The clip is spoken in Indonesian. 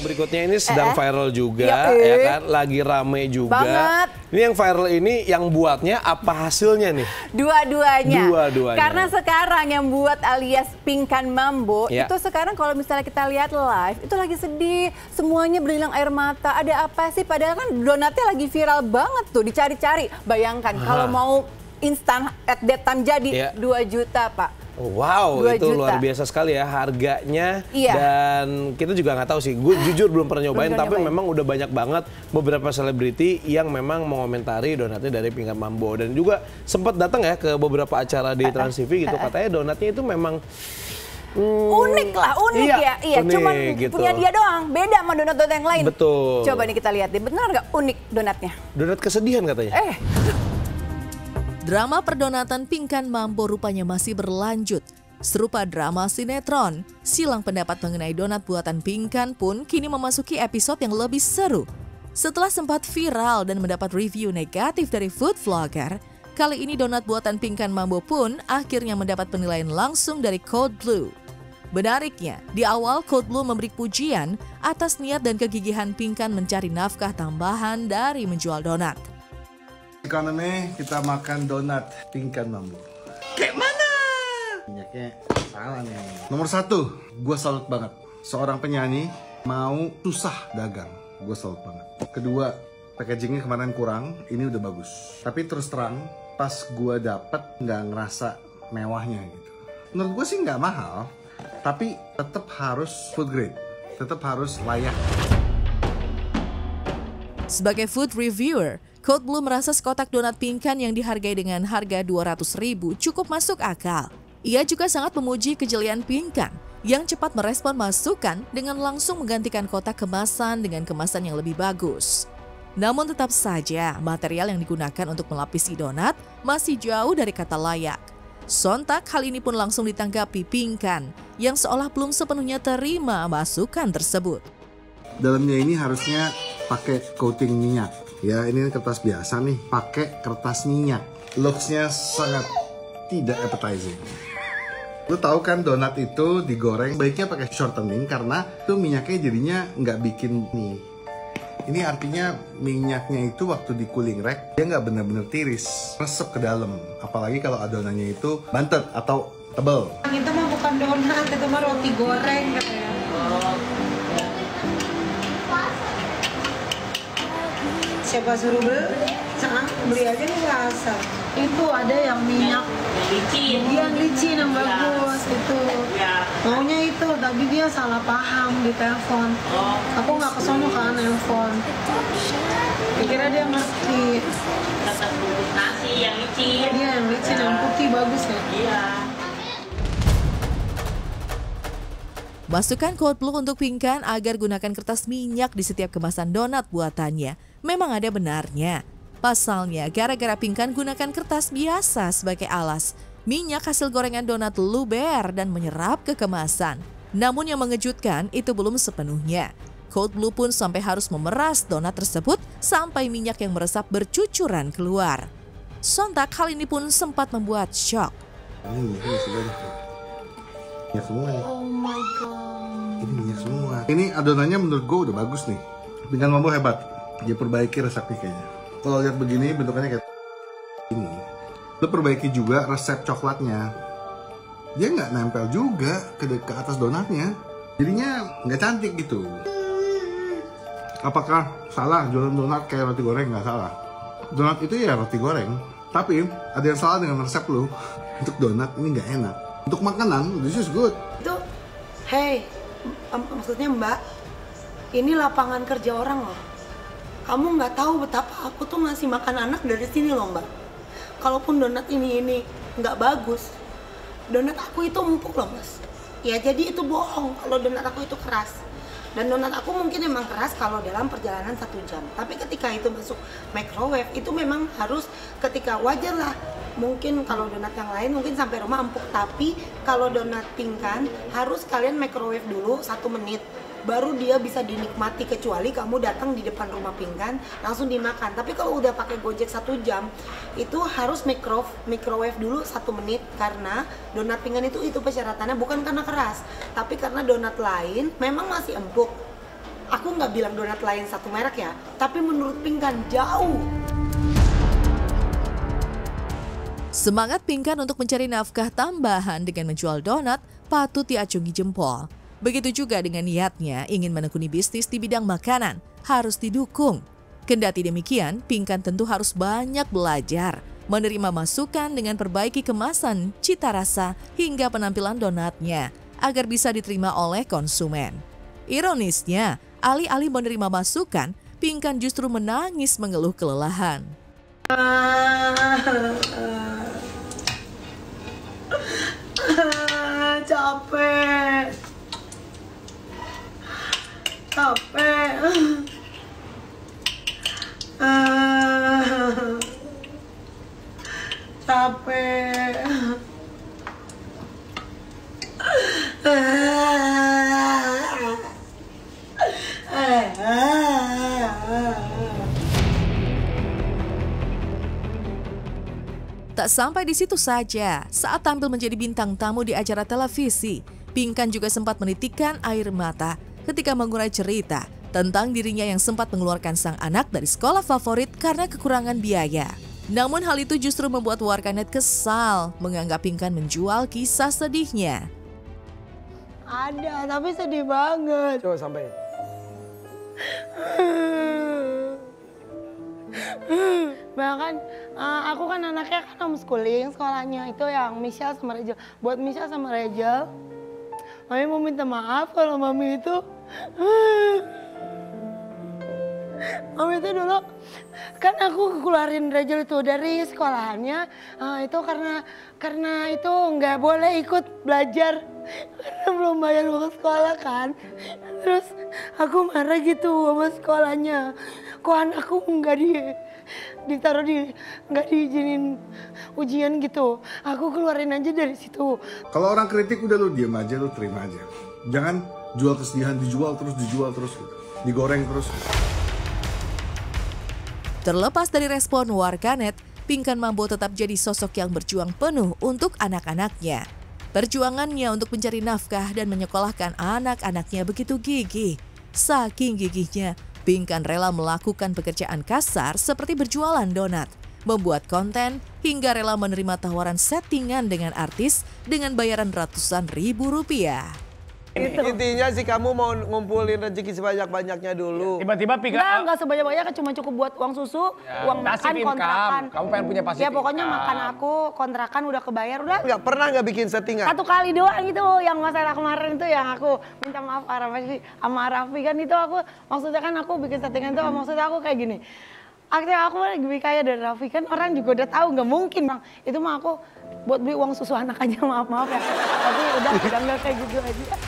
berikutnya ini sedang viral juga, ya kan? Lagi rame juga. Banget. Ini yang viral ini, yang buatnya apa hasilnya nih? Dua-duanya. Dua-duanya. Karena sekarang yang buat alias Pingkan Mambo, Ya. itu sekarang kalau misalnya kita lihat live, itu lagi sedih. Semuanya berilang air mata. Ada apa sih? Padahal kan donatnya lagi viral banget tuh, dicari-cari. Bayangkan kalau mau instan at that time jadi 2 juta, Pak. Wow, 2 itu juta. luar biasa sekali ya harganya. Iya. Dan kita juga nggak tahu sih, gue jujur belum pernah nyobain, Belum tapi nyobain. memang udah banyak banget beberapa selebriti yang memang mengomentari donatnya dari Pingkan Mambo. Dan juga sempat datang ya ke beberapa acara di Trans TV gitu, katanya donatnya itu memang Unik lah, unik iya, ya. Iya, unik cuman gitu. punya dia doang. Beda sama donat-donat yang lain. Betul. Coba nih kita lihat deh, bener nggak unik donatnya? Donat kesedihan katanya. Drama perdonatan Pingkan Mambo rupanya masih berlanjut. Serupa drama sinetron, silang pendapat mengenai donat buatan Pingkan pun kini memasuki episode yang lebih seru. Setelah sempat viral dan mendapat review negatif dari food vlogger, kali ini donat buatan Pingkan Mambo pun akhirnya mendapat penilaian langsung dari Code Blue. Menariknya, di awal Code Blue memberi pujian atas niat dan kegigihan Pingkan mencari nafkah tambahan dari menjual donat. Ekonomi kita makan donat Pingkan Mambo. Kayak mana? Minyaknya salah nih. Nomor 1, gue salut banget. Seorang penyanyi mau susah dagang. Gue salut banget. Kedua, packagingnya kemarin kurang, ini udah bagus. Tapi terus terang, pas gue dapet nggak ngerasa mewahnya gitu. Menurut gue sih nggak mahal, tapi tetap harus food grade. Tetap harus layak. Sebagai food reviewer, Code Blue merasa sekotak donat Pingkan yang dihargai dengan harga 200.000 cukup masuk akal. Ia juga sangat memuji kejelian Pingkan yang cepat merespon masukan dengan langsung menggantikan kotak kemasan dengan kemasan yang lebih bagus. Namun tetap saja material yang digunakan untuk melapisi donat masih jauh dari kata layak. Sontak hal ini pun langsung ditanggapi Pingkan yang seolah belum sepenuhnya terima masukan tersebut. Dalamnya ini harusnya pakai coating minyak. Ya, ini kertas biasa nih, pakai kertas minyak. Looks-nya sangat tidak appetizing. Lu tahu kan donat itu digoreng baiknya pakai shortening karena itu minyaknya jadinya nggak bikin nih. Ini artinya minyaknya itu waktu di cooling rack dia nggak benar-benar tiris, resep ke dalam. Apalagi kalau adonannya itu bantet atau tebel. Itu mah bukan donat, itu mah roti goreng katanya. Siapa suruh beli? Beli aja nih rasa. Itu ada yang minyak licin. Yang licin yang bagus itu. Maunya itu, tapi dia salah paham di telepon. Aku nggak kesono kan telepon. Pikirnya dia ngerti. Tetap bungkus nasi yang licin. Dia yang licin, yang putih bagus ya. Iya. Masukan Code Blue untuk Pingkan agar gunakan kertas minyak di setiap kemasan donat buatannya memang ada benarnya. Pasalnya, gara-gara Pingkan gunakan kertas biasa sebagai alas, minyak hasil gorengan donat luber dan menyerap ke kemasan. Namun yang mengejutkan itu belum sepenuhnya. Code Blue pun sampai harus memeras donat tersebut sampai minyak yang meresap bercucuran keluar. Sontak hal ini pun sempat membuat shock. Ini minyak semua nih. Oh my god. Ini minyak semua. Ini adonannya menurut gue udah bagus nih. Pingkan Mambo hebat. Dia perbaiki resepnya kayaknya. Kalau lihat begini bentukannya kayak ini. Lo perbaiki juga resep coklatnya. Dia nggak nempel juga ke atas donatnya. Jadinya nggak cantik gitu. Apakah salah jualan donat kayak roti goreng? Nggak salah. Donat itu ya roti goreng. Tapi ada yang salah dengan resep lo. Untuk donat ini nggak enak. Untuk makanan, this is good. Itu, hey, maksudnya Mbak, ini lapangan kerja orang loh. Kamu nggak tahu betapa aku tuh ngasih makan anak dari sini loh Mbak. Kalaupun donat ini nggak bagus, donat aku itu empuk loh Mas. Ya jadi itu bohong kalau donat aku itu keras. Dan donat aku mungkin emang keras kalau dalam perjalanan 1 jam. Tapi ketika itu masuk microwave, itu memang harus ketika wajar lah. Mungkin kalau donat yang lain mungkin sampai rumah empuk. Tapi kalau donat Pingkan harus kalian microwave dulu 1 menit. Baru dia bisa dinikmati, kecuali kamu datang di depan rumah Pingkan langsung dimakan. Tapi kalau udah pakai Gojek 1 jam, itu harus microwave dulu 1 menit. Karena donat Pingkan itu persyaratannya bukan karena keras, tapi karena donat lain memang masih empuk. Aku nggak bilang donat lain satu merek ya, tapi menurut Pinkan jauh. Semangat Pinkan untuk mencari nafkah tambahan dengan menjual donat patut diacungi jempol. Begitu juga dengan niatnya ingin menekuni bisnis di bidang makanan, harus didukung. Kendati demikian, Pinkan tentu harus banyak belajar, menerima masukan dengan perbaiki kemasan, cita rasa, hingga penampilan donatnya, agar bisa diterima oleh konsumen. Ironisnya, alih-alih menerima masukan, Pinkan justru menangis mengeluh kelelahan. Capek. Tak sampai di situ saja, saat tampil menjadi bintang tamu di acara televisi, Pinkan juga sempat menitikkan air mata ketika mengurai cerita tentang dirinya yang sempat mengeluarkan sang anak dari sekolah favorit karena kekurangan biaya. Namun hal itu justru membuat warganet kesal, menganggap Pinkan menjual kisah sedihnya. Ada, tapi sedih banget. Coba sampai. Bahkan aku kan anaknya kan homeschooling, sekolahnya itu yang Michelle sama Rachel. Buat Michelle sama Rachel, Mami mau minta maaf kalau Mami itu dulu kan aku keluarin Rachel itu dari sekolahannya itu karena itu nggak boleh ikut belajar karena belum bayar uang sekolah kan. Terus aku marah gitu sama sekolahnya, kok anakku nggak diizinin ujian gitu. Aku keluarin aja dari situ. Kalau orang kritik udah lu diam aja, lu terima aja. Jangan jual kesedihan, dijual terus gitu. Digoreng terus. Terlepas dari respon warganet, Pinkan Mambo tetap jadi sosok yang berjuang penuh untuk anak-anaknya. Perjuangannya untuk mencari nafkah dan menyekolahkan anak-anaknya begitu gigih. Saking gigihnya, Pinkan rela melakukan pekerjaan kasar seperti berjualan donat, membuat konten, hingga rela menerima tawaran settingan dengan artis dengan bayaran ratusan ribu rupiah. Intinya sih kamu mau ngumpulin rezeki sebanyak-banyaknya dulu. Tiba-tiba Pinkan Nggak sebanyak-banyaknya, cuma cukup buat uang susu, uang makan, passive income. kontrakan. Kamu pengen punya passive Ya pokoknya income. makan aku, kontrakan udah kebayar, udah. Nggak bikin settingan? Satu kali doang itu yang masalah kemarin itu yang aku minta maaf sama Raffi kan itu aku maksudnya kan aku bikin settingan itu maksudnya aku kayak gini. Akhirnya aku lebih kaya dari Raffi kan orang juga udah tahu nggak mungkin bang. Itu mah aku buat beli uang susu anak aja maaf ya. Tapi udah nggak kayak gitu aja.